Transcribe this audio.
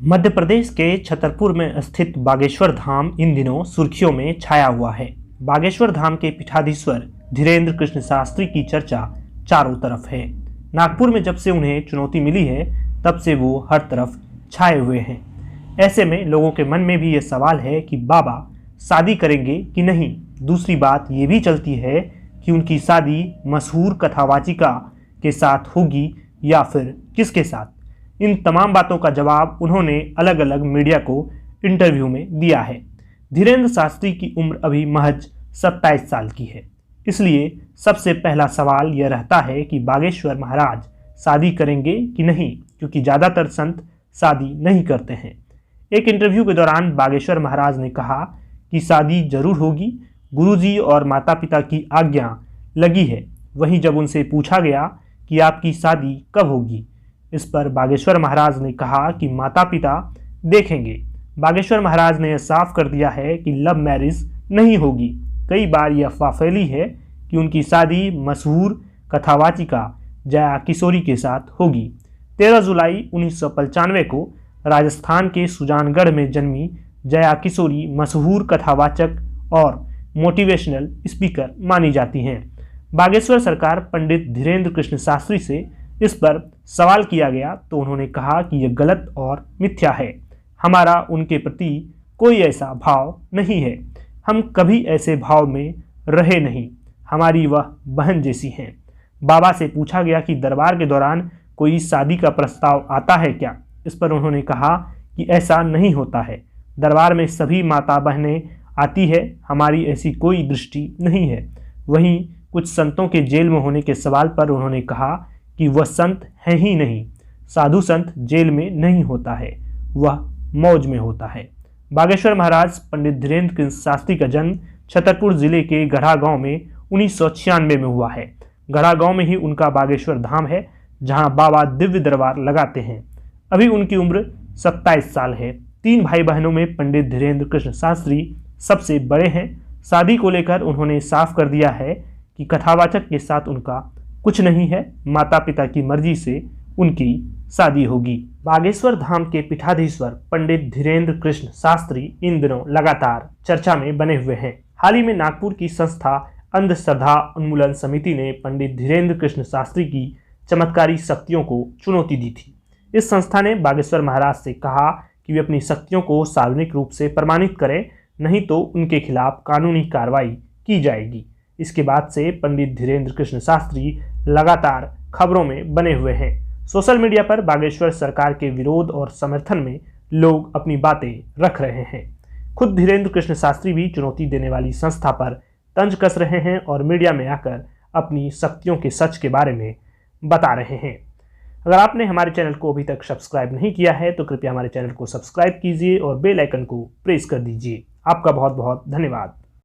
मध्य प्रदेश के छतरपुर में स्थित बागेश्वर धाम इन दिनों सुर्खियों में छाया हुआ है। बागेश्वर धाम के पीठाधीश्वर धीरेन्द्र कृष्ण शास्त्री की चर्चा चारों तरफ है। नागपुर में जब से उन्हें चुनौती मिली है तब से वो हर तरफ छाए हुए हैं। ऐसे में लोगों के मन में भी ये सवाल है कि बाबा शादी करेंगे कि नहीं। दूसरी बात ये भी चलती है कि उनकी शादी मशहूर कथावाचिका के साथ होगी या फिर किसके साथ। इन तमाम बातों का जवाब उन्होंने अलग अलग मीडिया को इंटरव्यू में दिया है। धीरेन्द्र शास्त्री की उम्र अभी महज 27 साल की है, इसलिए सबसे पहला सवाल यह रहता है कि बागेश्वर महाराज शादी करेंगे कि नहीं, क्योंकि ज़्यादातर संत शादी नहीं करते हैं। एक इंटरव्यू के दौरान बागेश्वर महाराज ने कहा कि शादी जरूर होगी, गुरुजी और माता पिता की आज्ञा लगी है। वहीं जब उनसे पूछा गया कि आपकी शादी कब होगी, इस पर बागेश्वर महाराज ने कहा कि माता पिता देखेंगे। बागेश्वर महाराज ने यह साफ कर दिया है कि लव मैरिज नहीं होगी। कई बार यह अफवाह फैली है कि उनकी शादी मशहूर कथावाचिका जया किशोरी के साथ होगी। 13 जुलाई 1995 को राजस्थान के सुजानगढ़ में जन्मी जया किशोरी मशहूर कथावाचक और मोटिवेशनल स्पीकर मानी जाती हैं। बागेश्वर सरकार पंडित धीरेन्द्र कृष्ण शास्त्री से इस पर सवाल किया गया तो उन्होंने कहा कि यह गलत और मिथ्या है। हमारा उनके प्रति कोई ऐसा भाव नहीं है। हम कभी ऐसे भाव में रहे नहीं। हमारी वह बहन जैसी हैं। बाबा से पूछा गया कि दरबार के दौरान कोई शादी का प्रस्ताव आता है क्या। इस पर उन्होंने कहा कि ऐसा नहीं होता है। दरबार में सभी माता बहनें आती है, हमारी ऐसी कोई दृष्टि नहीं है। वहीं कुछ संतों के जेल में होने के सवाल पर उन्होंने कहा कि वह संत है ही नहीं। साधु संत जेल में नहीं होता है, वह मौज में होता है। बागेश्वर महाराज पंडित धीरेन्द्र कृष्ण शास्त्री का जन्म छतरपुर जिले के गढ़ा गांव में 1996 में हुआ है। गढ़ा गांव में ही उनका बागेश्वर धाम है, जहां बाबा दिव्य दरबार लगाते हैं। अभी उनकी उम्र 27 साल है। 3 भाई बहनों में पंडित धीरेन्द्र कृष्ण शास्त्री सबसे बड़े हैं। शादी को लेकर उन्होंने साफ कर दिया है कि कथावाचक के साथ उनका कुछ नहीं है। माता पिता की मर्जी से उनकी शादी होगी। बागेश्वर धाम के पीठाधीश्वर पंडित धीरेन्द्र कृष्ण शास्त्री इन दिनों लगातार चर्चा में बने हुए हैं। हाल ही में नागपुर की संस्था अंधश्रद्धा उन्मूलन समिति ने पंडित धीरेन्द्र कृष्ण शास्त्री की चमत्कारी शक्तियों को चुनौती दी थी। इस संस्था ने बागेश्वर महाराज से कहा कि वे अपनी शक्तियों को सार्वजनिक रूप से प्रमाणित करें, नहीं तो उनके खिलाफ कानूनी कार्रवाई की जाएगी। इसके बाद से पंडित धीरेन्द्र कृष्ण शास्त्री लगातार खबरों में बने हुए हैं। सोशल मीडिया पर बागेश्वर सरकार के विरोध और समर्थन में लोग अपनी बातें रख रहे हैं। खुद धीरेन्द्र कृष्ण शास्त्री भी चुनौती देने वाली संस्था पर तंज कस रहे हैं और मीडिया में आकर अपनी शक्तियों के सच के बारे में बता रहे हैं। अगर आपने हमारे चैनल को अभी तक सब्सक्राइब नहीं किया है तो कृपया हमारे चैनल को सब्सक्राइब कीजिए और बेल आइकन को प्रेस कर दीजिए। आपका बहुत बहुत धन्यवाद।